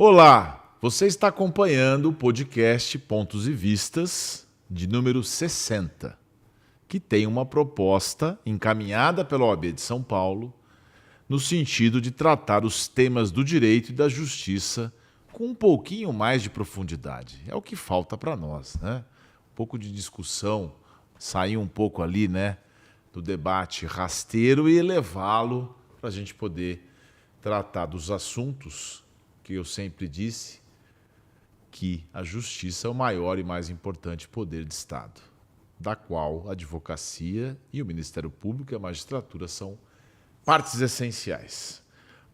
Olá, você está acompanhando o podcast Pontos e Vistas de número 60, que tem uma proposta encaminhada pela OAB de São Paulo no sentido de tratar os temas do direito e da justiça com um pouquinho mais de profundidade. É o que falta para nós, né? Um pouco de discussão, sair um pouco ali, né, do debate rasteiro e elevá-lo para a gente poder tratar dos assuntos que eu sempre disse que a justiça é o maior e mais importante poder de Estado, da qual a advocacia e o Ministério Público e a magistratura são partes essenciais.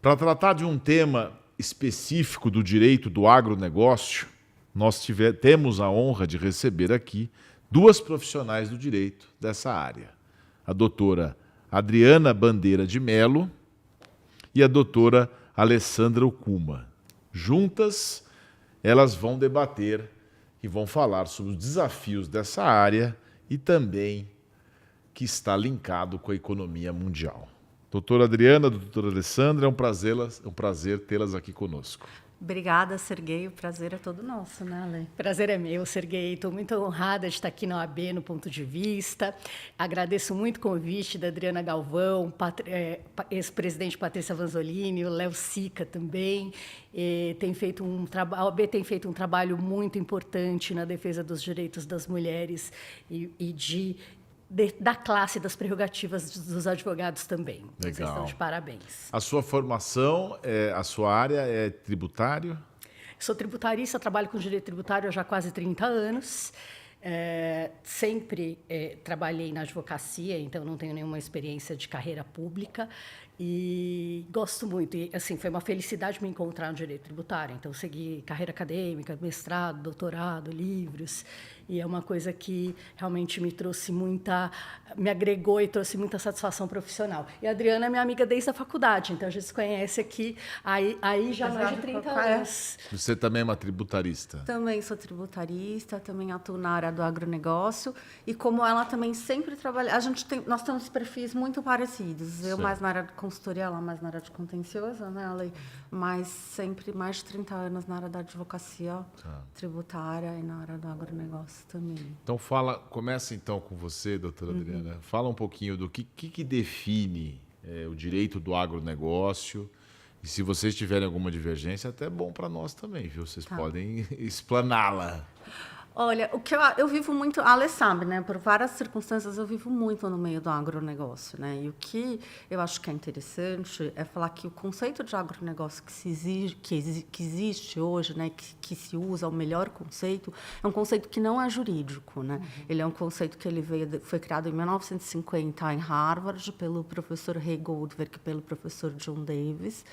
Para tratar de um tema específico do direito do agronegócio, nós temos a honra de receber aqui duas profissionais do direito dessa área. A doutora Adriana Bandeira de Mello e a doutora Alessandra Okuma. Juntas, elas vão debater e vão falar sobre os desafios dessa área e também que está linkado com a economia mundial. Doutora Adriana, doutora Alessandra, é um prazer tê-las aqui conosco. Obrigada, Serguei. O prazer é todo nosso, né, Ale? Prazer é meu, Serguei. Estou muito honrada de estar aqui na OAB, no Ponto de Vista. Agradeço muito o convite da Adriana Galvão, ex-presidente Patrícia Vanzolini, o Léo Sica também. A OAB tem feito um trabalho muito importante na defesa dos direitos das mulheres da classe das prerrogativas dos advogados também. Legal. Vocês estão de parabéns. A sua formação, a sua área é tributário? Sou tributarista, trabalho com direito tributário há já quase 30 anos. Sempre trabalhei na advocacia, então não tenho nenhuma experiência de carreira pública e gosto muito. E, assim, foi uma felicidade me encontrar no direito tributário. Então, segui carreira acadêmica, mestrado, doutorado, livros. E é uma coisa que realmente me agregou e trouxe muita satisfação profissional. E a Adriana é minha amiga desde a faculdade, então a gente se conhece aqui aí já há mais de 30 anos. Você também é uma tributarista? Também sou tributarista, também atuo na área do agronegócio. E como ela também sempre trabalha... Nós temos perfis muito parecidos. Eu mais na área de consultoria, ela mais na área de contencioso, né, Ale? Mas sempre mais de 30 anos na área da advocacia tributária e na área do agronegócio também. Então começa então com você, doutora Adriana. Fala um pouquinho do que define o direito do agronegócio. E se vocês tiverem alguma divergência, até é bom para nós também, viu? Vocês podem explaná-la. Olha, o que eu vivo muito, a Ale sabe, né? Por várias circunstâncias eu vivo muito no meio do agronegócio, né? E o que eu acho que é interessante é falar que o conceito de agronegócio que existe hoje, né? Que se usa, o melhor conceito, é um conceito que não é jurídico, né? Ele é um conceito que foi criado em 1950 em Harvard pelo professor Ray Goldberg e pelo professor John Davis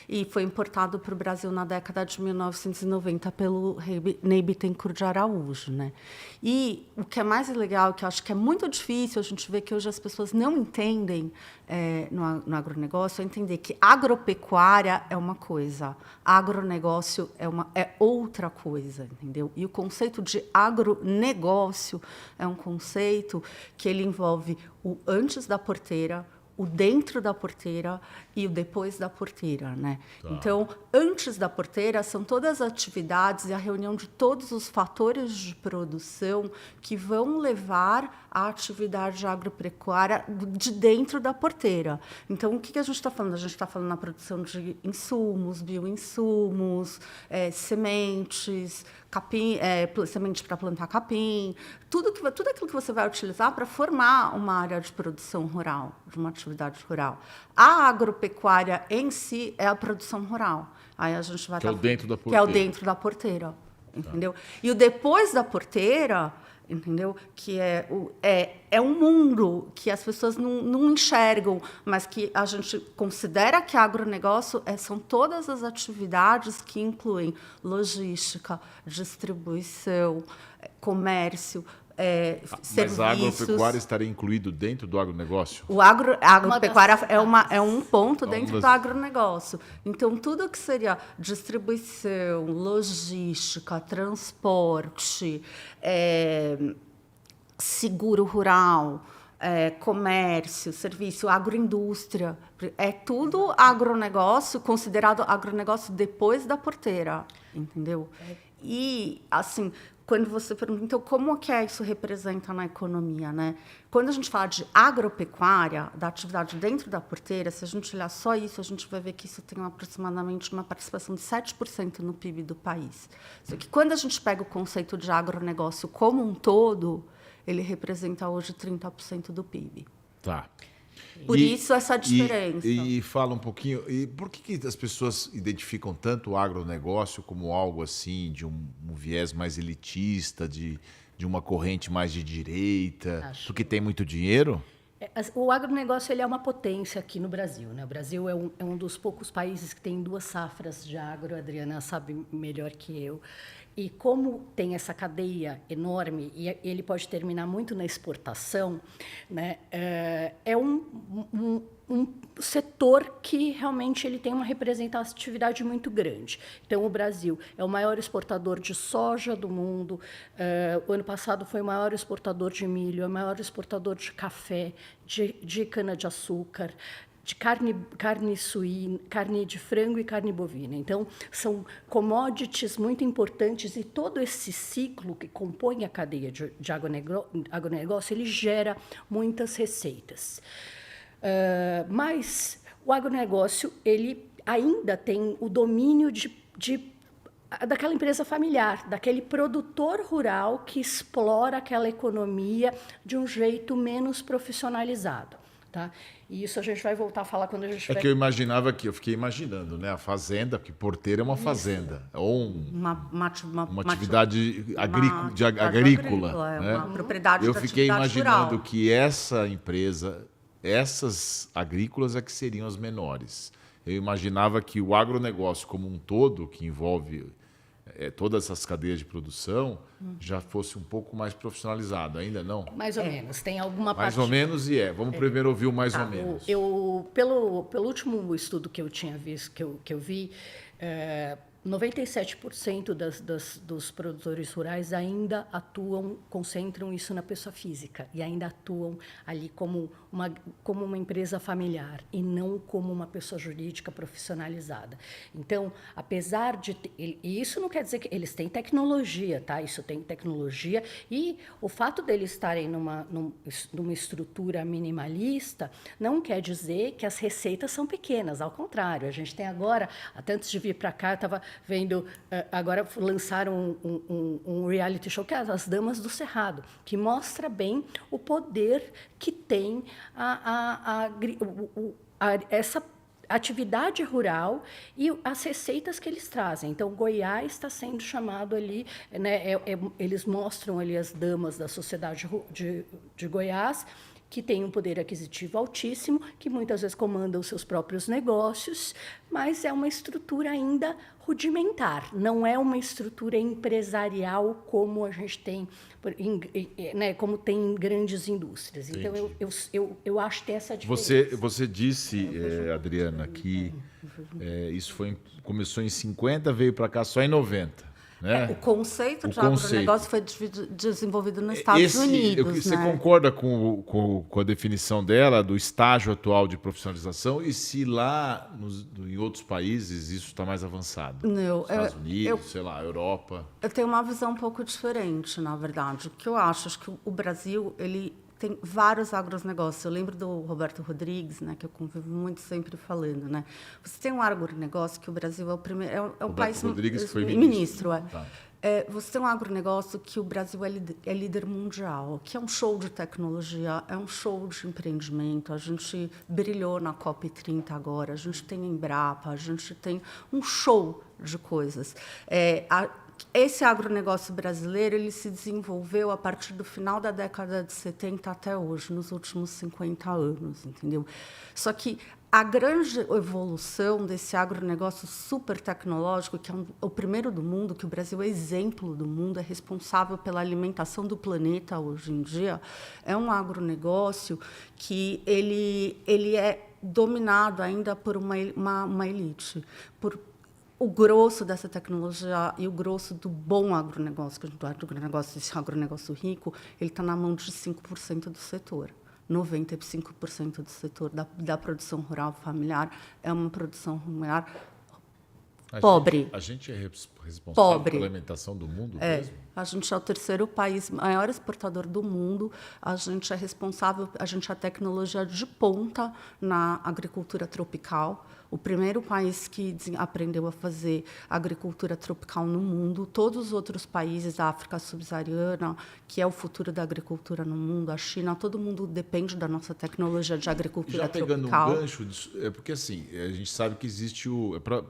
e foi importado para o Brasil na década de 1990 pelo Ney Bittencourt de Araújo. Né? E o que é mais legal, que eu acho que é muito difícil a gente ver que hoje as pessoas não entendem no agronegócio, é entender que agropecuária é uma coisa, agronegócio é outra coisa, entendeu? E o conceito de agronegócio é um conceito que ele envolve o antes da porteira, o dentro da porteira e o depois da porteira, né? Tá. Então, antes da porteira são todas as atividades e a reunião de todos os fatores de produção que vão levar à atividade agropecuária de dentro da porteira. Então, o que a gente está falando? A gente está falando na produção de insumos, bioinsumos, sementes, capim, semente para plantar capim, tudo aquilo que você vai utilizar para formar uma área de produção rural, de uma atividade rural. A agropecuária em si é a produção rural. Aí a gente vai que é o dentro da porteira. Que é o dentro da porteira, entendeu? E o depois da porteira, entendeu? Que é um mundo que as pessoas não enxergam, mas que a gente considera que agronegócio são todas as atividades que incluem logística, distribuição, comércio, serviços. Mas a agropecuária estaria incluído dentro do agronegócio? A agropecuária é um ponto dentro do agronegócio. Então, tudo que seria distribuição, logística, transporte, seguro rural, comércio, serviço, agroindústria. É tudo agronegócio, considerado agronegócio depois da porteira, entendeu? E, assim, quando você pergunta, então, como que isso representa na economia, né? Quando a gente fala de agropecuária, da atividade dentro da porteira, se a gente olhar só isso, a gente vai ver que isso tem aproximadamente uma participação de 7% no PIB do país. Só que quando a gente pega o conceito de agronegócio como um todo, ele representa hoje 30% do PIB. Tá. Por isso essa diferença. E fala um pouquinho, e por que as pessoas identificam tanto o agronegócio como algo assim, de um viés mais elitista, de uma corrente mais de direita, porque tem muito dinheiro? O agronegócio ele é uma potência aqui no Brasil, né? O Brasil é um dos poucos países que tem 2 safras de agro, a Adriana sabe melhor que eu. E como tem essa cadeia enorme, e ele pode terminar muito na exportação, né? É um setor que realmente ele tem uma representatividade muito grande. Então, o Brasil é o maior exportador de soja do mundo, o ano passado foi o maior exportador de milho, é o maior exportador de café, de cana-de-açúcar, de carne suína, carne de frango e carne bovina. Então, são commodities muito importantes e todo esse ciclo que compõe a cadeia de agronegócio, ele gera muitas receitas. Mas o agronegócio ele ainda tem o domínio daquela empresa familiar, daquele produtor rural que explora aquela economia de um jeito menos profissionalizado. Tá? E isso a gente vai voltar a falar quando a gente que eu fiquei imaginando, né? A fazenda, porque porteira é uma fazenda, ou uma atividade agrícola, né? Uma propriedade eu da fiquei imaginando rural. que essa empresa, essas agrícolas é que seriam as menores. Eu imaginava que o agronegócio como um todo, que envolve todas essas cadeias de produção, já fosse um pouco mais profissionalizado. Ainda não? Mais ou menos. Tem alguma parte... Mais ou menos Vamos primeiro ouvir o mais ou menos. Pelo último estudo que eu tinha visto, que eu vi, 97% dos produtores rurais ainda concentram isso na pessoa física e ainda atuam ali como uma empresa familiar e não como uma pessoa jurídica profissionalizada. Então, apesar de... E isso não quer dizer que eles têm tecnologia, tá? Isso tem tecnologia e o fato deles estarem numa estrutura minimalista não quer dizer que as receitas são pequenas, ao contrário. A gente tem agora, até antes de vir para cá, eu estava vendo, agora lançaram um reality show que é As Damas do Cerrado, que mostra bem o poder que tem essa atividade rural e as receitas que eles trazem. Então, Goiás está sendo chamado ali, né, eles mostram ali as damas da sociedade de Goiás, que tem um poder aquisitivo altíssimo, que muitas vezes comandam os seus próprios negócios, mas é uma estrutura ainda rudimentar, não é uma estrutura empresarial como a gente tem, né, como tem em grandes indústrias. Entendi. Então, eu acho que tem essa diferença. Você disse, Adriana, que isso começou em 50, veio para cá só em 90. Né? O conceito de agronegócio foi desenvolvido nos Estados Unidos. Você concorda com a definição dela, do estágio atual de profissionalização, e se lá, em outros países, isso está mais avançado? Não, Estados Unidos, sei lá, Europa? Eu tenho uma visão um pouco diferente, na verdade. O que eu acho que o Brasil, ele tem vários agronegócios. Eu lembro do Roberto Rodrigues, né, que eu convivo muito sempre falando, né? Você tem um agronegócio que o Brasil é o primeiro, é o país... Rodrigues que foi ministro. Tá. Você tem um agronegócio que o Brasil é líder mundial, que é um show de tecnologia, é um show de empreendimento. A gente brilhou na COP30 agora, a gente tem a Embrapa, a gente tem um show de coisas. Esse agronegócio brasileiro ele se desenvolveu a partir do final da década de 70 até hoje, nos últimos 50 anos, entendeu? Só que a grande evolução desse agronegócio super tecnológico, que é o primeiro do mundo, que o Brasil é exemplo do mundo, é responsável pela alimentação do planeta hoje em dia, é um agronegócio que ele é dominado ainda por uma elite, por o grosso dessa tecnologia e o grosso do bom agronegócio, esse agronegócio rico, ele está na mão de 5% do setor. 95% do setor da produção rural familiar é uma produção rural pobre. A gente é responsável Pobre. pela alimentação do mundo mesmo? A gente é o terceiro país maior exportador do mundo. A gente é responsável, a gente é a tecnologia de ponta na agricultura tropical. O primeiro país que aprendeu a fazer agricultura tropical no mundo. Todos os outros países da África subsaariana, que é o futuro da agricultura no mundo, a China, todo mundo depende da nossa tecnologia de agricultura tropical. Já pegando um gancho, porque assim, a gente sabe que existe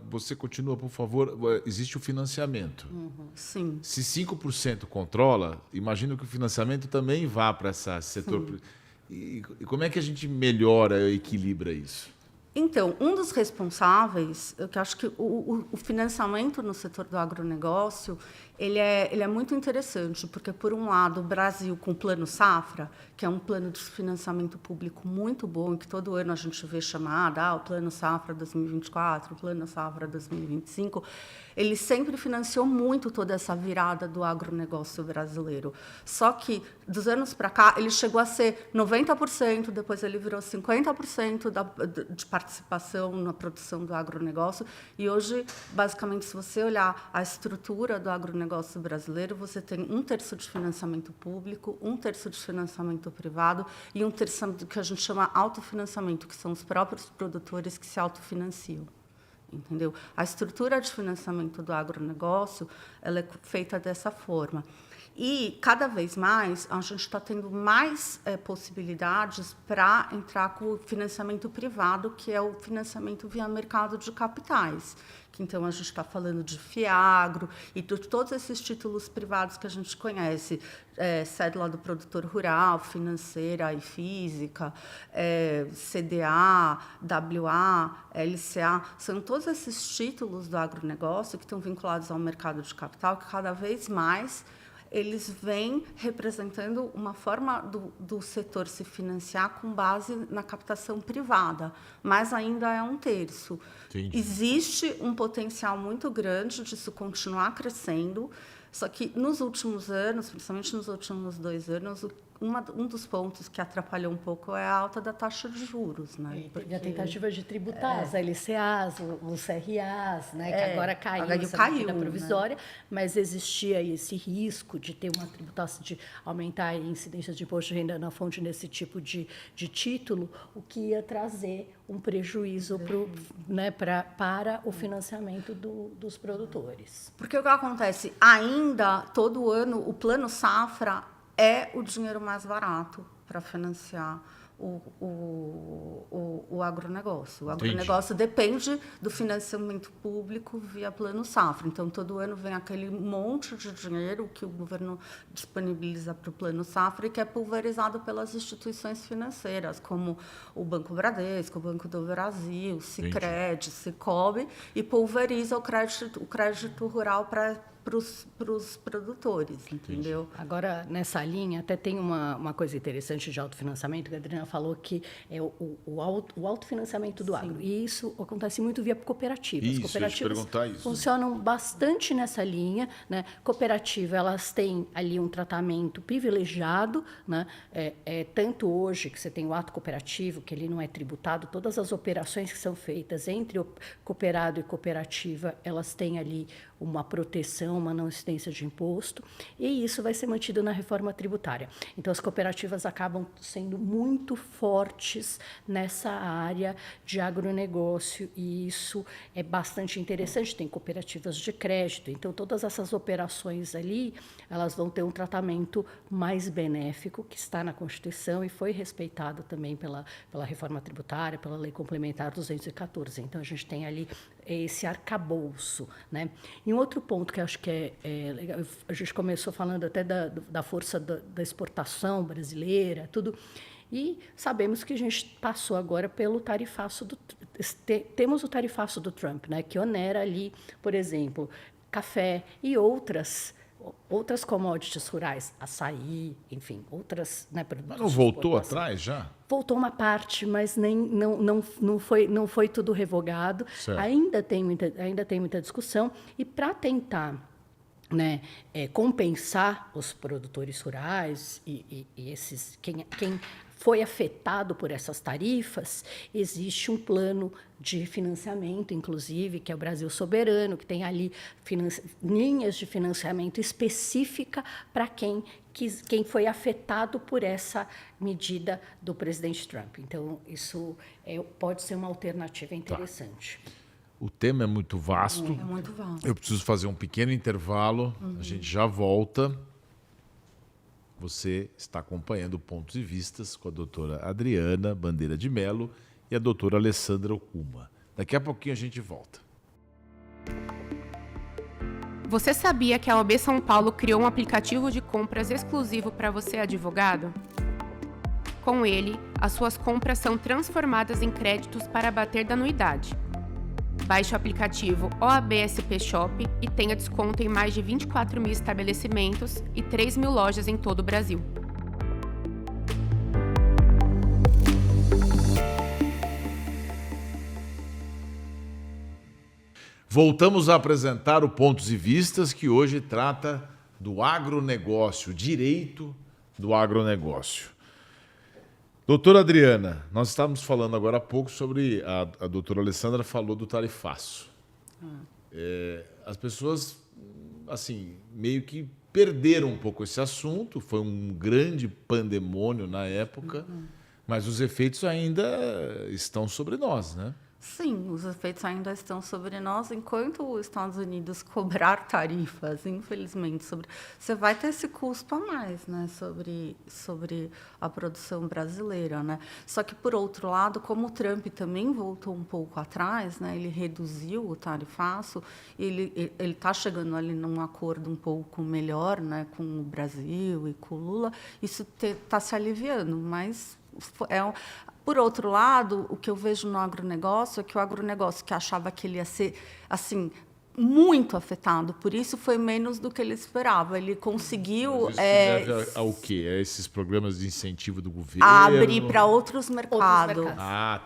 você continua, por favor, existe o financiamento. Sim. Se 5% controla, imagino que o financiamento também vá para esse setor. E como é que a gente melhora e equilibra isso? Então, um dos responsáveis, eu acho que o financiamento no setor do agronegócio, ele é muito interessante, porque, por um lado, o Brasil, com o Plano Safra, que é um plano de financiamento público muito bom, que todo ano a gente vê chamada, o Plano Safra 2024, o Plano Safra 2025, ele sempre financiou muito toda essa virada do agronegócio brasileiro. Só que, dos anos para cá, ele chegou a ser 90%, depois ele virou 50% de participação na produção do agronegócio. E hoje, basicamente, se você olhar a estrutura do agronegócio brasileiro, você tem 1/3 de financiamento público, 1/3 de financiamento privado e 1/3 do que a gente chama autofinanciamento, que são os próprios produtores que se autofinanciam. Entendeu? A estrutura de financiamento do agronegócio ela é feita dessa forma. E, cada vez mais, a gente está tendo mais possibilidades para entrar com o financiamento privado, que é o financiamento via mercado de capitais. Que, então, a gente está falando de FIAGRO e de todos esses títulos privados que a gente conhece, cédula do produtor rural, financeira e física, CDA, WA, LCA, são todos esses títulos do agronegócio que estão vinculados ao mercado de capital, que cada vez mais eles vêm representando uma forma do setor se financiar com base na captação privada, mas ainda é 1/3. Entendi. Existe um potencial muito grande disso continuar crescendo, só que nos últimos anos, principalmente nos últimos 2 anos, um dos pontos que atrapalhou um pouco é a alta da taxa de juros, né? E a tentativa de tributar as LCAs, os CRAs, né? Que agora caiu essa medida provisória, né? Mas existia esse risco de ter uma tributação, de aumentar a incidência de imposto de renda na fonte nesse tipo de título, o que ia trazer um prejuízo para o financiamento dos produtores. Porque o que acontece? Ainda, todo ano, o Plano Safra é o dinheiro mais barato para financiar o agronegócio. O agronegócio depende do financiamento público via Plano Safra. Então, todo ano vem aquele monte de dinheiro que o governo disponibiliza para o Plano Safra e que é pulverizado pelas instituições financeiras, como o Banco Bradesco, o Banco do Brasil, o Sicredi, Sicobi, e pulveriza o crédito rural para os produtores, entendeu? Agora, nessa linha, até tem uma coisa interessante de autofinanciamento, que a Adriana falou que é o autofinanciamento do agro. E isso acontece muito via cooperativas. Isso, cooperativas isso. funcionam bastante nessa linha, né? Cooperativa, elas têm ali um tratamento privilegiado, né? Tanto hoje que você tem o ato cooperativo, que ele não é tributado, todas as operações que são feitas entre o cooperado e cooperativa, elas têm ali uma proteção, uma não incidência de imposto, e isso vai ser mantido na reforma tributária. Então, as cooperativas acabam sendo muito fortes nessa área de agronegócio, e isso é bastante interessante. Tem cooperativas de crédito, então todas essas operações ali, elas vão ter um tratamento mais benéfico, que está na Constituição e foi respeitado também pela reforma tributária, pela Lei Complementar 214. Então, a gente tem ali esse arcabouço, né? E um outro ponto que eu acho que é legal, a gente começou falando até da força da exportação brasileira, tudo, e sabemos que a gente passou agora pelo tarifaço temos o tarifaço do Trump, né? Que onera ali, por exemplo, café e outras commodities rurais, açaí, enfim, outras, né, produtos. Mas não voltou atrás já? Voltou uma parte, mas não foi tudo revogado. Certo. Ainda tem muita discussão. E para tentar, né, compensar os produtores rurais e esses quem foi afetado por essas tarifas, existe um plano de financiamento, inclusive, que é o Brasil Soberano, que tem ali linhas de financiamento específica para quem foi afetado por essa medida do presidente Trump. Então, isso pode ser uma alternativa interessante. Tá. O tema é muito vasto. É muito vasto. Eu preciso fazer um pequeno intervalo. A gente já volta. Você está acompanhando Pontos e Vistas com a doutora Adriana Bandeira de Mello e a doutora Alessandra Okuma. Daqui a pouquinho a gente volta. Você sabia que a OAB São Paulo criou um aplicativo de compras exclusivo para você, advogado? Com ele, as suas compras são transformadas em créditos para abater da anuidade. Baixe o aplicativo OAB-SP Shop e tenha desconto em mais de 24 mil estabelecimentos e 3 mil lojas em todo o Brasil. Voltamos a apresentar o Pontos e Vistas, que hoje trata do agronegócio, direito do agronegócio. Doutora Adriana, nós estávamos falando agora há pouco sobre, a doutora Alessandra falou do tarifaço. As pessoas, assim, meio que perderam um pouco esse assunto, foi um grande pandemônio na época, mas os efeitos ainda estão sobre nós, né? Sim, os efeitos ainda estão sobre nós, enquanto os Estados Unidos cobrar tarifas, infelizmente, você vai ter esse custo a mais, né, sobre a produção brasileira, né? Só que, por outro lado, como o Trump também voltou um pouco atrás, né, ele reduziu o tarifaço, ele está chegando ali num acordo um pouco melhor, né, com o Brasil e com o Lula, isso está se aliviando, mas por outro lado, o que eu vejo no agronegócio é que o agronegócio que achava que ele ia ser assim muito afetado por isso foi menos do que ele esperava. Ele conseguiu Isso deve ao quê? A esses programas de incentivo do governo? abrir para outros mercados.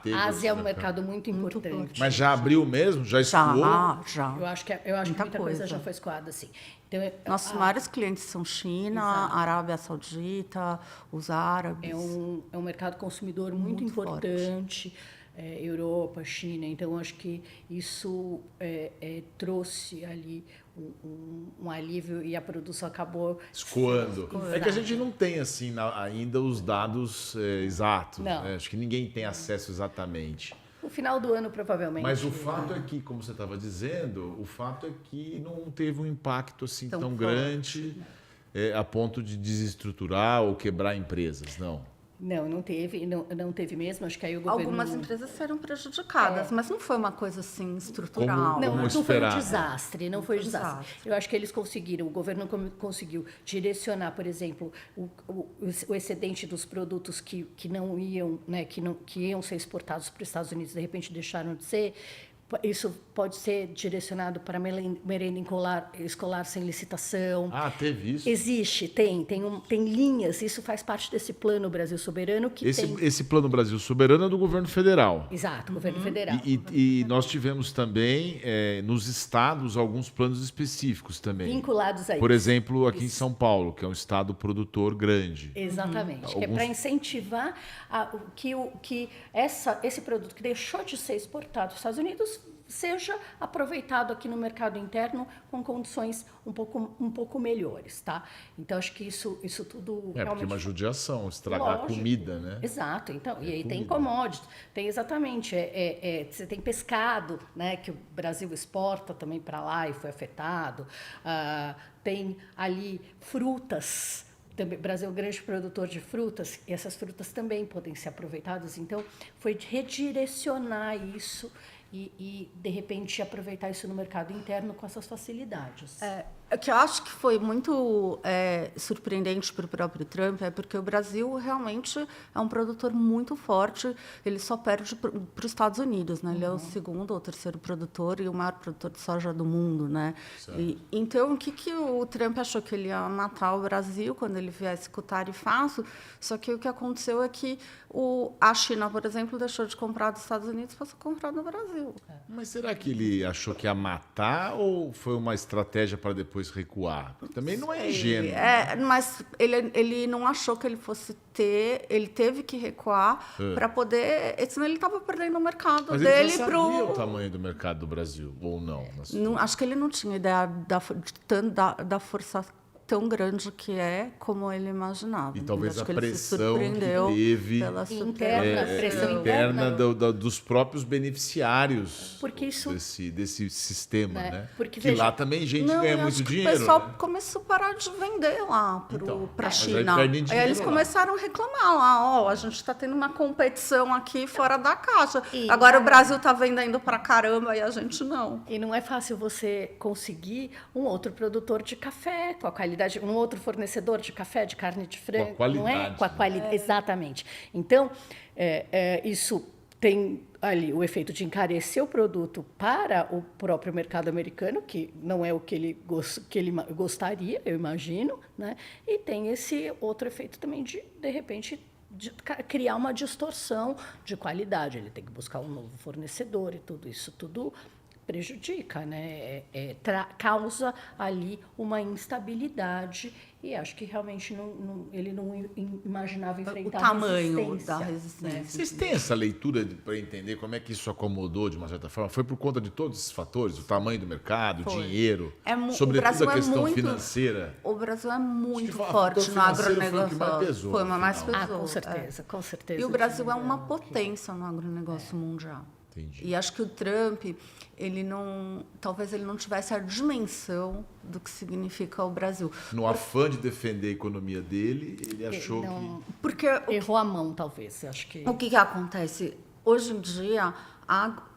Teve A Ásia é um esse mercado muito importante. Mas já abriu mesmo? Já escoou? Já. Eu acho que muita coisa já foi escoada, assim. Então, Nossos maiores clientes são China, Exato. Arábia Saudita, os árabes. É um mercado consumidor muito importante. Europa, China. Então, acho que isso trouxe ali um alívio e a produção acabou Escoando. É que a gente não tem assim ainda os dados exatos. Né? Acho que ninguém tem acesso exatamente. No final do ano, provavelmente. Mas o fato é que, como você estava dizendo, o fato é que não teve um impacto assim tão grande a ponto de desestruturar ou quebrar empresas, não. Não teve mesmo. Acho que aí o governo... Algumas empresas foram prejudicadas, mas não foi uma coisa assim estrutural. Não foi um desastre, não foi um desastre. Eu acho que eles conseguiram, o governo conseguiu direcionar, por exemplo, o excedente dos produtos que não iam, né, que iam ser exportados para os Estados Unidos, de repente deixaram de ser. Isso pode ser direcionado para merenda escolar sem licitação. Teve isso? Existe, tem linhas, isso faz parte desse Plano Brasil Soberano que Esse Plano Brasil Soberano é do governo federal. Exato, governo federal. E nós tivemos também, nos estados, alguns planos específicos também. Vinculados a isso. Por exemplo, aqui em São Paulo, que é um estado produtor grande. Exatamente, que é para incentivar que esse produto que deixou de ser exportado aos Estados Unidos seja aproveitado aqui no mercado interno com condições um pouco melhores, tá? Então, acho que isso tudo realmente... Porque é uma judiação, estragar a comida, né? Exato. Então, e aí tem commodities, tem exatamente, você tem pescado, né, que o Brasil exporta também para lá e foi afetado, tem ali frutas. O Brasil é um grande produtor de frutas e essas frutas também podem ser aproveitadas. Então, foi redirecionar isso e de repente, aproveitar isso no mercado interno com essas facilidades. O que eu acho que foi muito surpreendente para o próprio Trump é porque o Brasil realmente é um produtor muito forte, ele só perde para os Estados Unidos, né? Ele é o segundo ou terceiro produtor e o maior produtor de soja do mundo, né? Então, o que o Trump achou? Que ele ia matar o Brasil quando ele viesse com o tarifaço, só que o que aconteceu é que a China, por exemplo, deixou de comprar dos Estados Unidos e passou a comprar do Brasil. Mas será que ele achou que ia matar ou foi uma estratégia para depois depois recuar? Também não é ingênuo. Mas ele não achou que ele fosse ter, ele teve que recuar para poder, senão ele estava perdendo o mercado Mas dele ele já sabia o tamanho do mercado do Brasil, ou não? Acho que ele não tinha ideia da força tão grande que é como ele imaginava. E talvez acho a que ele se pressão que surpreendeu teve pela pressão interna dos próprios beneficiários porque isso, desse sistema, né? Porque, que veja, lá também gente ganha muito dinheiro. O pessoal né? começou a parar de vender lá para a China. Aí eles começaram a reclamar lá, a gente está tendo uma competição aqui fora da caixa. Agora o Brasil está vendendo para caramba e a gente não. E não é fácil você conseguir um outro produtor de café com a qualidade, um outro fornecedor de café, de carne de frango, com a qualidade, não é? Com a qualidade, exatamente. Então, isso tem ali o efeito de encarecer o produto para o próprio mercado americano, que não é o que ele gostaria, eu imagino, né? E tem esse outro efeito também de repente, de criar uma distorção de qualidade. Ele tem que buscar um novo fornecedor e tudo isso, tudo prejudica, né? Causa ali uma instabilidade e acho que realmente ele não imaginava enfrentar o tamanho resistência, da resistência. né? Vocês têm essa leitura para entender como é que isso acomodou de uma certa forma? Foi por conta de todos esses fatores? O tamanho do mercado, o dinheiro, sobretudo a questão financeira? O Brasil é muito Acho que forte no agronegócio. Foi o que mais pesou. Com certeza, com certeza. E o Brasil é uma potência no agronegócio mundial. Entendi. E acho que o Trump, talvez ele não tivesse a dimensão do que significa o Brasil. No afã de defender a economia dele, ele achou que... Porque errou a mão, talvez. Acho que... O que acontece? Hoje em dia,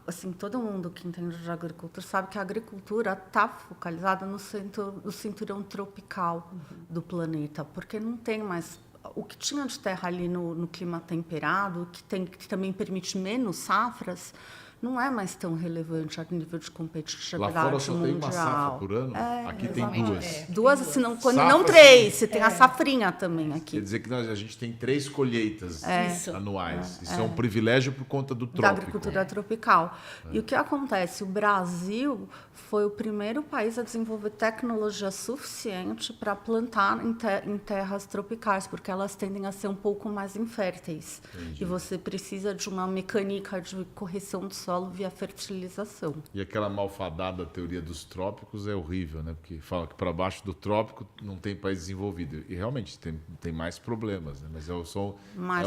assim, todo mundo que entende de agricultura sabe que a agricultura está focalizada no cinturão tropical do planeta, porque não tem mais... O que tinha de terra ali no clima temperado, que também permite menos safras, não é mais tão relevante a nível de competitividade mundial. Lá fora só tem uma safra por ano? Aqui tem duas. Duas, se não, Safra, não três. Você tem a safrinha também aqui. Quer dizer que a gente tem 3 colheitas anuais. Isso é um privilégio por conta do trópico. Da agricultura tropical. E o que acontece? O Brasil foi o primeiro país a desenvolver tecnologia suficiente para plantar em terras tropicais, porque elas tendem a ser um pouco mais inférteis. Entendi. E você precisa de uma mecânica de correção do solo via fertilização. E aquela malfadada teoria dos trópicos é horrível, né? Porque fala que para baixo do trópico não tem país desenvolvido. E realmente tem mais problemas, né? Mas é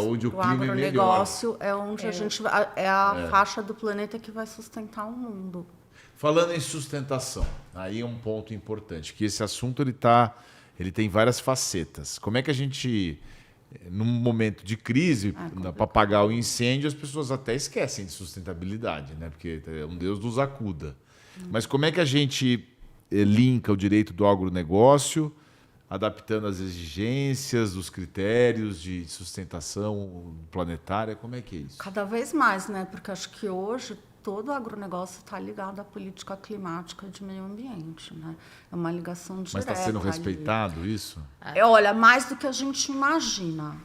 onde o clima é melhor. Agronegócio é onde a faixa do planeta que vai sustentar o mundo. Falando em sustentação, aí é um ponto importante, que esse assunto ele tem várias facetas. Como é que a gente, num momento de crise, para apagar o incêndio, as pessoas até esquecem de sustentabilidade, né? Porque um Deus nos acuda. Mas como é que a gente linka o direito do agronegócio, adaptando as exigências, os critérios de sustentação planetária? Como é que é isso? Cada vez mais, né? Porque acho que hoje todo o agronegócio está ligado à política climática de meio ambiente, né? É uma ligação direta. Mas está sendo respeitado isso? Olha, mais do que a gente imagina.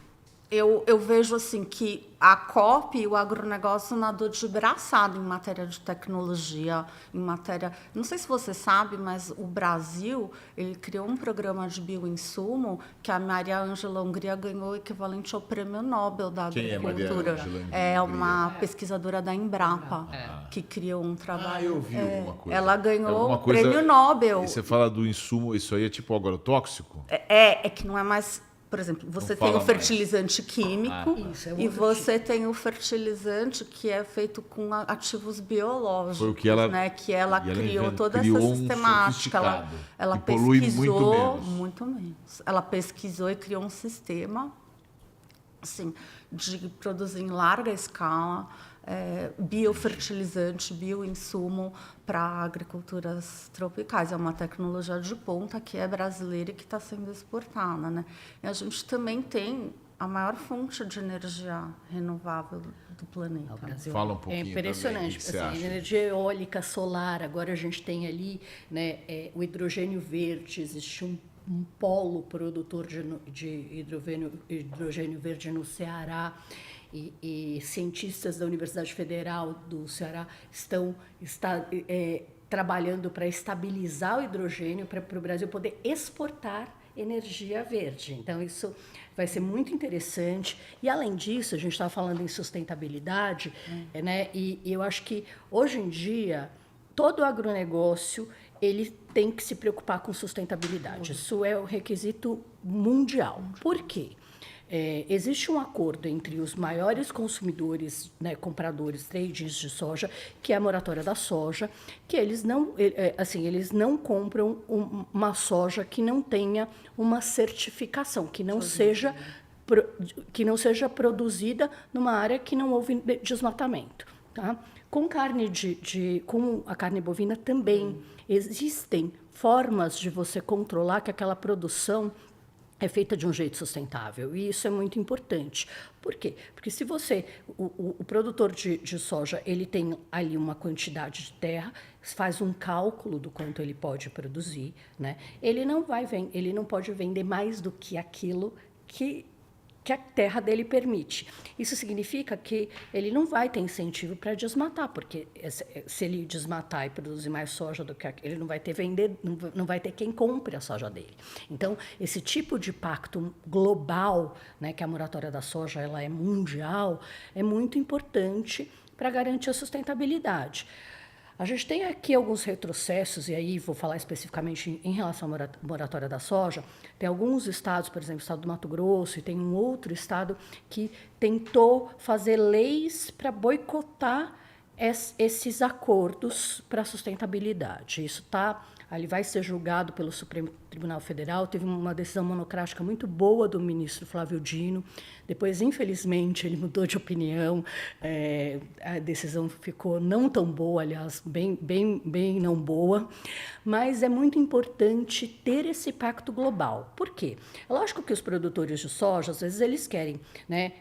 Eu vejo assim que a COP e o agronegócio nadou de braçada em matéria de tecnologia, em matéria... Não sei se você sabe, mas o Brasil ele criou um programa de bioinsumo que a Maria Ângela Hungria ganhou o equivalente ao Prêmio Nobel da Agricultura. Quem é Maria Ângela Hungria? É uma pesquisadora da Embrapa que criou um trabalho. Eu vi alguma coisa. Ela ganhou o Prêmio Nobel. E você fala do insumo, isso aí é tipo agrotóxico? É que não é mais... Por exemplo, você tem o fertilizante químico e você tem o fertilizante que é feito com ativos biológicos. Foi o que ela, né? Que ela criou toda essa sistemática. Ela pesquisou muito menos. Ela pesquisou e criou um sistema assim, de produzir em larga escala biofertilizante, bioinsumo para agriculturas tropicais. É uma tecnologia de ponta que é brasileira e que está sendo exportada, né? E a gente também tem a maior fonte de energia renovável do planeta. Fala um pouquinho. É impressionante. Assim, energia eólica, solar. Agora a gente tem ali, né, o hidrogênio verde. Existe um polo produtor de hidrogênio verde no Ceará. E cientistas da Universidade Federal do Ceará estão trabalhando para estabilizar o hidrogênio para o Brasil poder exportar energia verde. Então, isso vai ser muito interessante. E, além disso, a gente estava falando em sustentabilidade, né? E eu acho que, hoje em dia, todo o agronegócio ele tem que se preocupar com sustentabilidade. Isso é o requisito mundial. Por quê? Existe um acordo entre os maiores consumidores, né, compradores, tradings de soja, que é a moratória da soja, que eles não compram uma soja que não tenha uma certificação, que não seja produzida numa área que não houve desmatamento. Tá? Com com a carne bovina também existem formas de você controlar que aquela produção é feita de um jeito sustentável, e isso é muito importante. Por quê? Porque se o produtor de soja, ele tem ali uma quantidade de terra, faz um cálculo do quanto ele pode produzir, né? Ele não pode vender mais do que aquilo que a terra dele permite. Isso significa que ele não vai ter incentivo para desmatar, porque se ele desmatar e produzir mais soja do que ele não vai ter quem compre a soja dele. Então, esse tipo de pacto global, né, que a moratória da soja ela é mundial, é muito importante para garantir a sustentabilidade. A gente tem aqui alguns retrocessos, e aí vou falar especificamente em relação à moratória da soja. Tem alguns estados, por exemplo, o estado do Mato Grosso, e tem um outro estado que tentou fazer leis para boicotar esses acordos para a sustentabilidade. Isso ali vai ser julgado pelo Supremo Tribunal Federal. Teve uma decisão monocrática muito boa do ministro Flávio Dino. Depois, infelizmente, ele mudou de opinião. A decisão ficou não tão boa, aliás, bem não boa. Mas é muito importante ter esse pacto global. Por quê? É lógico que os produtores de soja, às vezes, eles querem, né,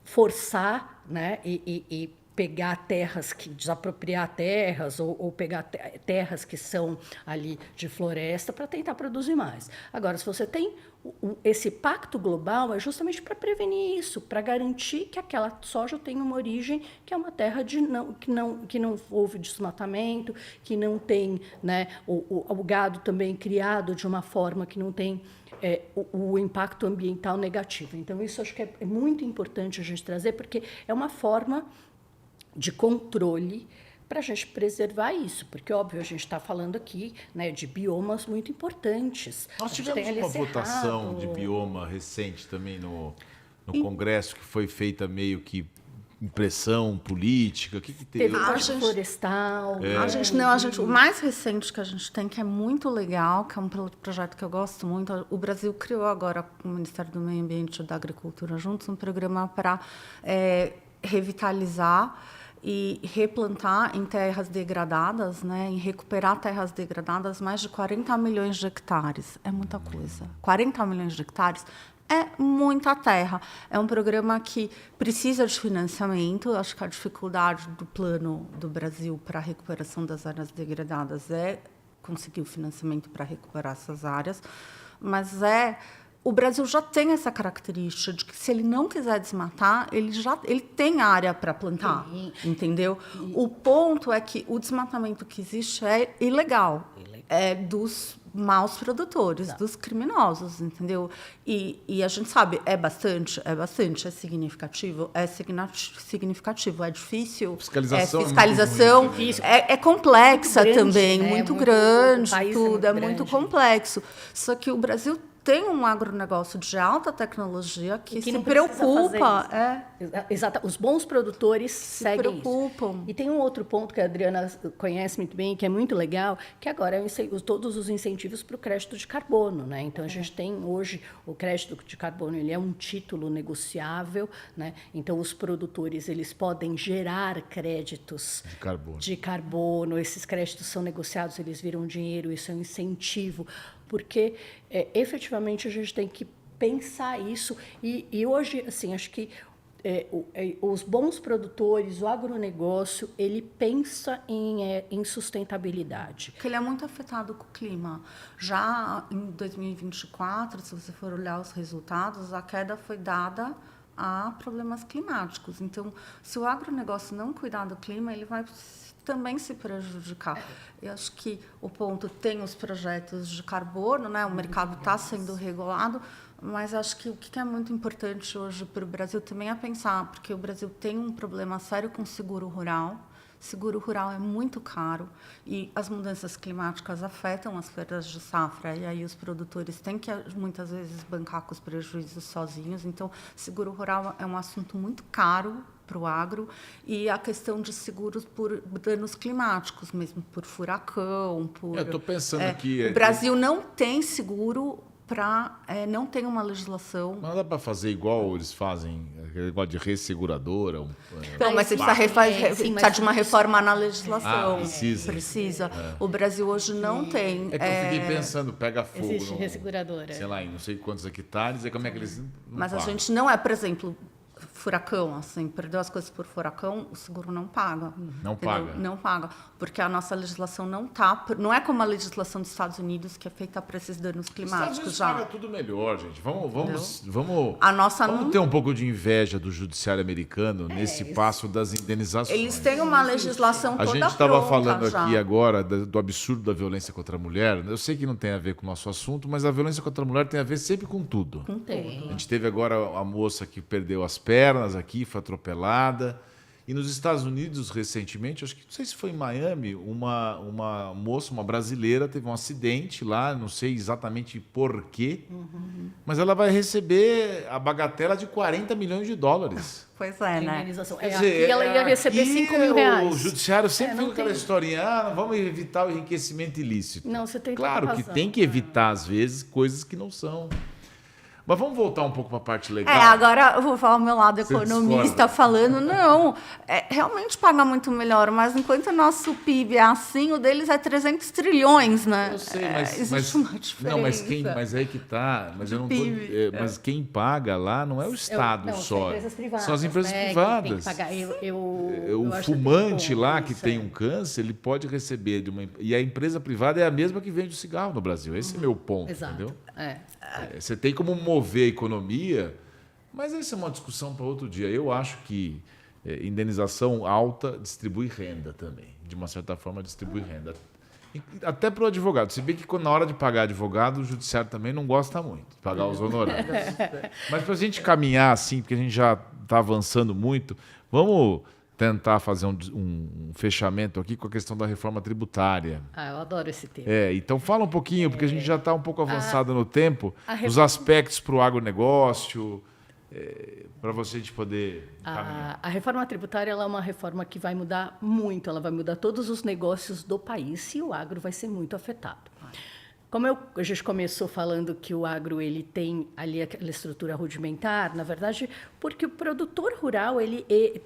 forçar, né, e pegar terras, desapropriar terras ou pegar terras que são ali de floresta para tentar produzir mais. Agora, se você tem esse pacto global, é justamente para prevenir isso, para garantir que aquela soja tenha uma origem que é uma terra que não houve desmatamento, que não tem, né, o gado também criado de uma forma que não tem o impacto ambiental negativo. Então, isso acho que é muito importante a gente trazer, porque é uma forma de controle para a gente preservar isso, porque, óbvio, a gente está falando aqui, né, de biomas muito importantes. Nós tivemos uma votação de bioma recente também no Congresso, que foi feita meio que impressão política. O que teve? Teve a florestal. O mais recente que a gente tem, que é muito legal, que é um projeto que eu gosto muito, o Brasil criou agora, com o Ministério do Meio Ambiente e da Agricultura juntos, um programa para revitalizar e replantar em terras degradadas, né, em recuperar terras degradadas, mais de 40 milhões de hectares. É muita coisa. 40 milhões de hectares é muita terra. É um programa que precisa de financiamento. Acho que a dificuldade do plano do Brasil para a recuperação das áreas degradadas é conseguir o financiamento para recuperar essas áreas, mas o Brasil já tem essa característica de que, se ele não quiser desmatar, ele tem área para plantar, entendeu? O ponto é que o desmatamento que existe é ilegal, é dos maus produtores, dos criminosos, entendeu? E a gente sabe, é significativo, é difícil. Fiscalização é complexa também, muito grande, tudo é muito complexo. Só que o Brasil tem um agronegócio de alta tecnologia que se preocupa. Exato. Os bons produtores seguem preocupam. Isso. E tem um outro ponto que a Adriana conhece muito bem, que é muito legal, que agora é todos os incentivos para o crédito de carbono, né? Então, a gente tem hoje o crédito de carbono, ele é um título negociável, né? Então, os produtores eles podem gerar créditos de carbono. Esses créditos são negociados, eles viram dinheiro, isso é um incentivo, porque efetivamente a gente tem que pensar isso. E hoje, assim, acho que os bons produtores, o agronegócio, ele pensa em sustentabilidade. Porque ele é muito afetado com o clima. Já em 2024, se você for olhar os resultados, a queda foi dada a problemas climáticos. Então, se o agronegócio não cuidar do clima, ele vai também se prejudicar. Eu acho que o ponto tem os projetos de carbono, né? O mercado está sendo regulado, mas acho que o que é muito importante hoje para o Brasil também é pensar, porque o Brasil tem um problema sério com seguro rural. Seguro rural é muito caro e as mudanças climáticas afetam as perdas de safra, e aí os produtores têm que, muitas vezes, bancar com os prejuízos sozinhos. Então, seguro rural é um assunto muito caro para o agro, e a questão de seguros por danos climáticos, mesmo por furacão. Eu estou pensando aqui... O Brasil não tem seguro não tem uma legislação. Mas não dá para fazer igual eles fazem, aquele negócio de resseguradora? Não, mas você precisa de uma reforma na legislação. Precisa. O Brasil hoje não tem. É que eu fiquei pensando, pega fogo. Existe resseguradora. Sei lá, em não sei quantos hectares, e como é que eles... Mas a gente não é, por exemplo... furacão, assim, perdeu as coisas por furacão, o seguro não paga. Não paga? Não paga, porque a nossa legislação não é como a legislação dos Estados Unidos, que é feita para esses danos climáticos. Os Estados Unidos paga tudo melhor, gente. Vamos ter um pouco de inveja do judiciário americano nesse passo das indenizações. Eles têm uma legislação toda pronta. A gente estava falando aqui agora do absurdo da violência contra a mulher. Eu sei que não tem a ver com o nosso assunto, mas a violência contra a mulher tem a ver sempre com tudo. Com tudo. A gente teve agora a moça que perdeu as pernas aqui, foi atropelada. E nos Estados Unidos, recentemente, acho que não sei se foi em Miami, uma moça, uma brasileira, teve um acidente lá, não sei exatamente por quê, mas ela vai receber a bagatela de $40 milhões. Pois é, né? Indenização. Quer dizer, aqui ela ia receber R$5 mil. O judiciário sempre fica aquela historinha, vamos evitar o enriquecimento ilícito. Não, você tem Claro que razão. tem que evitar, às vezes, coisas que não são. Mas vamos voltar um pouco para a parte legal. Agora eu vou falar o meu lado Você economista discorda? falando, não, realmente paga muito melhor, mas enquanto o nosso PIB é assim, o deles é 300 trilhões, né? Eu sei, existe uma diferença. Não, mas aí que tá. Mas eu não tô, mas quem paga lá não é o Estado só. São as empresas privadas. Tem que pagar. O fumante lá que tem um câncer, ele pode receber de uma. E a empresa privada é a mesma que vende o cigarro no Brasil. Esse é meu ponto, entendeu? Você tem como mover a economia, mas essa é uma discussão para outro dia. Eu acho que indenização alta distribui renda também. De uma certa forma, distribui renda. Até para o advogado. Se bem que na hora de pagar advogado, o judiciário também não gosta muito de pagar os honorários. Mas para a gente caminhar assim, porque a gente já está avançando muito, vamos tentar fazer um fechamento aqui com a questão da reforma tributária. Eu adoro esse tema. Então fala um pouquinho, porque a gente já está um pouco avançado no tempo, os aspectos para o agronegócio, para você de poder caminhar. A reforma tributária ela é uma reforma que vai mudar muito, ela vai mudar todos os negócios do país e o agro vai ser muito afetado. Como a gente começou falando que o agro ele tem ali aquela estrutura rudimentar, na verdade, porque o produtor rural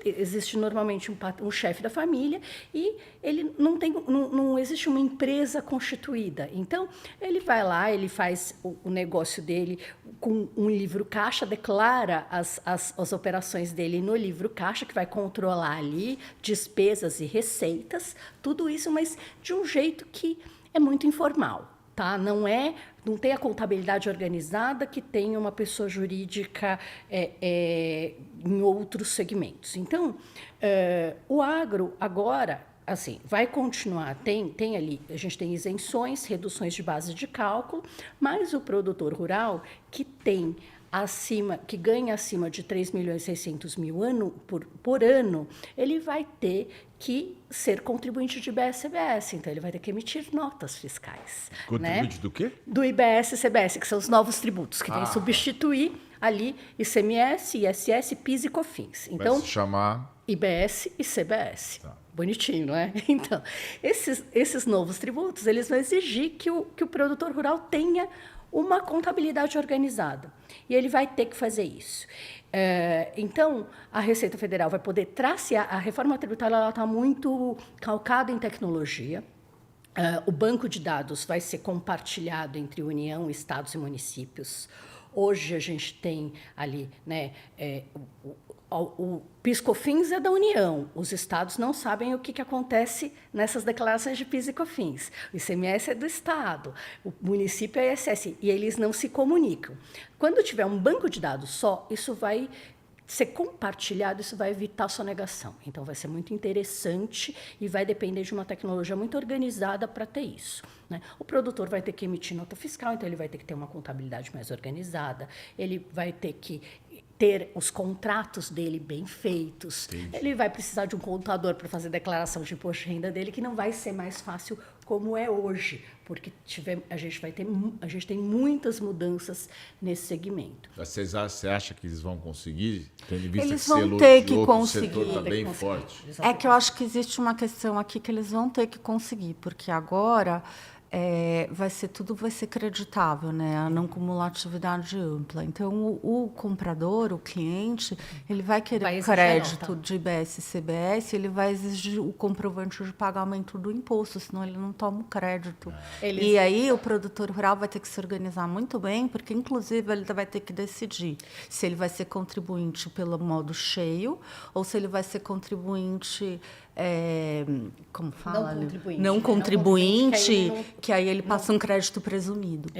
existe normalmente um chefe da família e ele não existe uma empresa constituída. Então ele vai lá, ele faz o negócio dele com um livro caixa, declara as operações dele no livro caixa, que vai controlar ali despesas e receitas, tudo isso, mas de um jeito que é muito informal. Tá? Não tem a contabilidade organizada que tem uma pessoa jurídica em outros segmentos. Então, o agro agora, assim, vai continuar, tem ali, a gente tem isenções, reduções de base de cálculo, mas o produtor rural que ganha acima de 3.600.000 por ano, ele vai ter que ser contribuinte de IBS-CBS, então ele vai ter que emitir notas fiscais. Contribuinte do quê? Do IBS-CBS, que são os novos tributos, que vêm substituir ali ICMS, ISS, PIS e COFINS. Então, vai se chamar IBS e CBS. Tá. Bonitinho, não é? Então, esses novos tributos, eles vão exigir que o produtor rural tenha uma contabilidade organizada. E ele vai ter que fazer isso. Então, a Receita Federal vai poder tracear. A reforma tributária está muito calcada em tecnologia. O banco de dados vai ser compartilhado entre União, estados e municípios. Hoje a gente tem ali, né, o PIS/COFINS é da União. Os estados não sabem o que acontece nessas declarações de PIS e COFINS. O ICMS é do estado, o município é ISS, e eles não se comunicam. Quando tiver um banco de dados só, isso vai ser compartilhado, isso vai evitar sonegação. Então, vai ser muito interessante e vai depender de uma tecnologia muito organizada para ter isso, né? O produtor vai ter que emitir nota fiscal, então ele vai ter que ter uma contabilidade mais organizada, ele vai ter que ter os contratos dele bem feitos. Entendi. Ele vai precisar de um contador para fazer declaração de imposto de renda dele, que não vai ser mais fácil como é hoje, porque a gente tem muitas mudanças nesse segmento. Você acha que eles vão conseguir? Tendo em vista Eles que vão ter que outro conseguir. setor está bem forte. É que eu acho que existe uma questão aqui que eles vão ter que conseguir, porque agora vai ser creditável, né? A não cumulatividade ampla. Então, o comprador, o cliente, ele vai querer crédito de IBS e CBS, ele vai exigir o comprovante de pagamento do imposto, senão ele não toma o crédito. E aí o produtor rural vai ter que se organizar muito bem, porque, inclusive, ele vai ter que decidir se ele vai ser contribuinte pelo modo cheio ou se ele vai ser contribuinte... como fala? Não contribuinte, que aí ele passa um crédito presumido.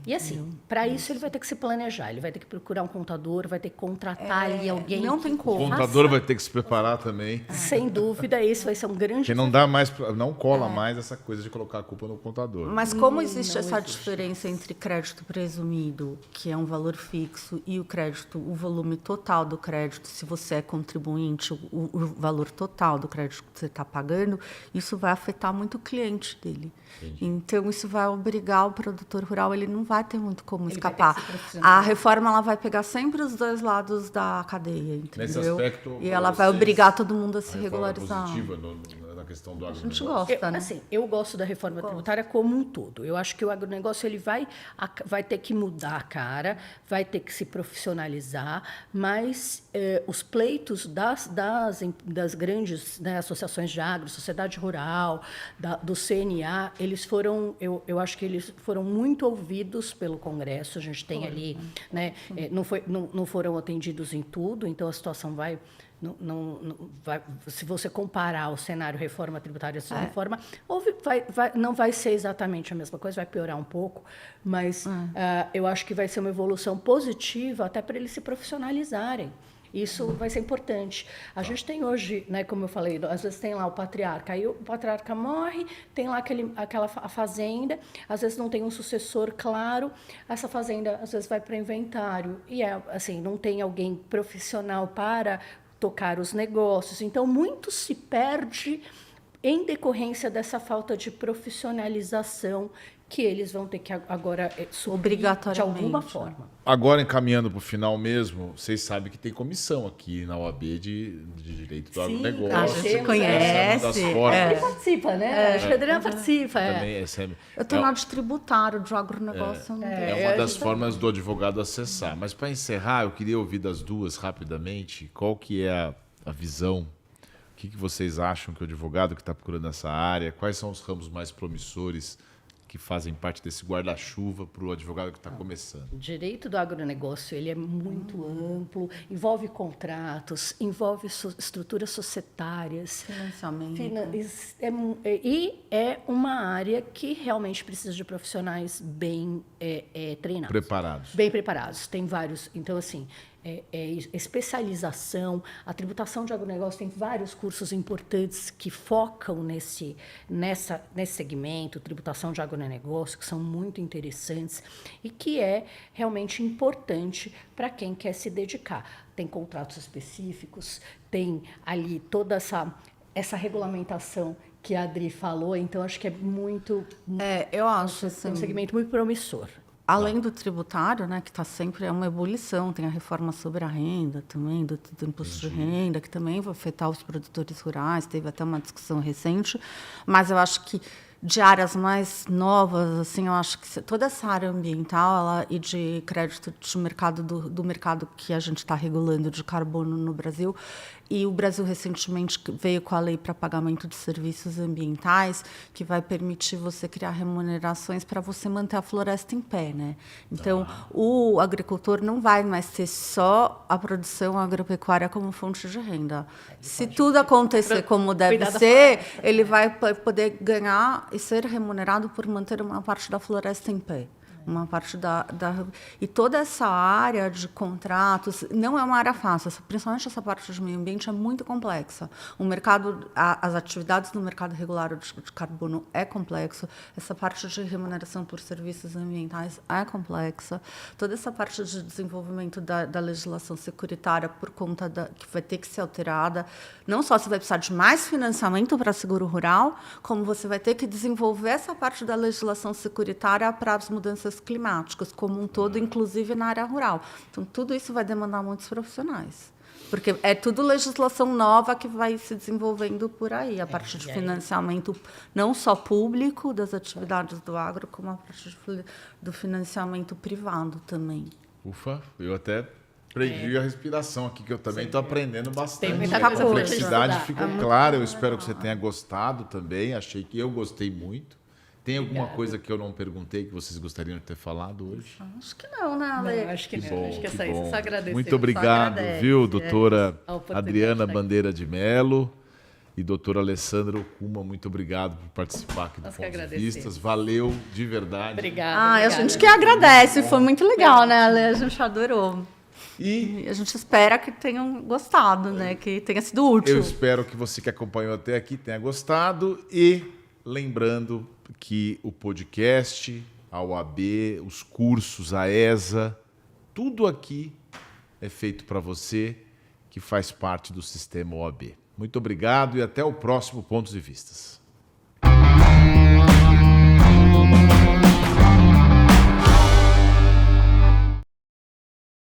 E assim, para isso ele vai ter que se planejar, ele vai ter que procurar um contador, vai ter que contratar ali alguém. Não tem como. O contador vai ter que se preparar também. Sem dúvida, isso vai ser um grande... Porque não dá mais, não cola mais essa coisa de colocar a culpa no contador. Mas como existe essa diferença entre crédito presumido, que é um valor fixo, e o crédito, o volume total do crédito, se você é contribuinte, o valor total do crédito que você está pagando, isso vai afetar muito o cliente dele. Entendi. Então, isso vai obrigar o produtor rural, ele não vai ter muito como escapar. A reforma ela vai pegar sempre os dois lados da cadeia, entendeu? Nesse aspecto, e ela vai obrigar todo mundo a se regularizar. Positiva na questão do agronegócio. A gente gosta, né? Assim, eu gosto da reforma tributária como um todo. Eu acho que o agronegócio ele vai ter que mudar a cara, vai ter que se profissionalizar, mas os pleitos das grandes, né, associações de agro, sociedade rural, do CNA, eu acho que eles foram muito ouvidos pelo Congresso. A gente tem ali, né, não foram atendidos em tudo, então a situação vai... se você comparar o cenário reforma tributária e reforma, não vai ser exatamente a mesma coisa, vai piorar um pouco, mas eu acho que vai ser uma evolução positiva até para eles se profissionalizarem. Isso vai ser importante. A gente tem hoje, né, como eu falei, às vezes tem lá o patriarca, aí o patriarca morre, tem lá a fazenda, às vezes não tem um sucessor claro, essa fazenda às vezes vai para inventário, e assim, não tem alguém profissional para tocar os negócios. Então, muito se perde em decorrência dessa falta de profissionalização que eles vão ter que agora suprir de alguma forma. Agora, encaminhando para o final mesmo, vocês sabem que tem comissão aqui na OAB de Direito do Agronegócio. A gente conhece. Ele participa, né? Acho que a Adriana participa. Eu estou na de tributário, de agronegócio. É uma das formas do advogado acessar. Mas, para encerrar, eu queria ouvir das duas rapidamente qual que é a visão. O que vocês acham que o advogado que está procurando essa área, quais são os ramos mais promissores que fazem parte desse guarda-chuva para o advogado que está começando? O direito do agronegócio ele é muito amplo, envolve contratos, envolve estruturas societárias, financiamento. E é uma área que realmente precisa de profissionais bem treinados. Preparados. Bem preparados. Tem vários. Então, assim, especialização. A tributação de agronegócio tem vários cursos importantes que focam nesse segmento, tributação de agronegócio, que são muito interessantes e que é realmente importante para quem quer se dedicar. Tem contratos específicos, tem ali toda essa regulamentação que a Adri falou, então acho que é muito... eu acho assim, um segmento muito promissor. Além do tributário, né, que está sempre uma ebulição, tem a reforma sobre a renda também, do imposto de renda, que também vai afetar os produtores rurais, teve até uma discussão recente, mas eu acho que de áreas mais novas, assim, eu acho que toda essa área ambiental e de crédito de mercado do mercado que a gente está regulando de carbono no Brasil, e o Brasil recentemente veio com a lei para pagamento de serviços ambientais, que vai permitir você criar remunerações para você manter a floresta em pé, né? Então, o agricultor não vai mais ter só a produção agropecuária como fonte de renda. Se tudo acontecer como deve ser, ele vai poder ganhar e ser remunerado por manter uma parte da floresta em pé. Uma parte e toda essa área de contratos não é uma área fácil, principalmente essa parte de meio ambiente é muito complexa. O mercado, as atividades no mercado regular de carbono é complexo, essa parte de remuneração por serviços ambientais é complexa, toda essa parte de desenvolvimento da legislação securitária por conta que vai ter que ser alterada, não só você vai precisar de mais financiamento para seguro rural, como você vai ter que desenvolver essa parte da legislação securitária para as mudanças climáticas como um todo, inclusive na área rural. Então, tudo isso vai demandar muitos profissionais, porque é tudo legislação nova que vai se desenvolvendo por aí, a parte de financiamento não só público das atividades do agro, como a parte do financiamento privado também. Ufa, eu até prendi a respiração aqui, que eu também estou aprendendo bastante. Tem muita A coisa complexidade pra ficou clara, eu espero que você tenha gostado também, achei que eu gostei muito. Tem alguma coisa que eu não perguntei que vocês gostariam de ter falado hoje? Acho que não, né, Ale? Não, acho que não. Bom, Acho que é que só isso. bom. Só agradecer. Muito obrigado, viu, doutora A oportunidade Adriana de estar aqui. Bandeira de Mello e doutora Alessandra Okuma. Muito obrigado por participar aqui do Nós que Pontos de agradecemos. Vistas. Valeu, de verdade. Obrigada. A obrigada. gente que agradece, foi muito legal, né, Ale? A gente adorou. E E a gente espera que tenham gostado, né? Que tenha sido útil. eu espero que você que acompanhou até aqui tenha gostado. E lembrando que o podcast, a OAB, os cursos, a ESA, tudo aqui é feito para você que faz parte do sistema OAB. Muito obrigado e até o próximo Pontos de Vistas.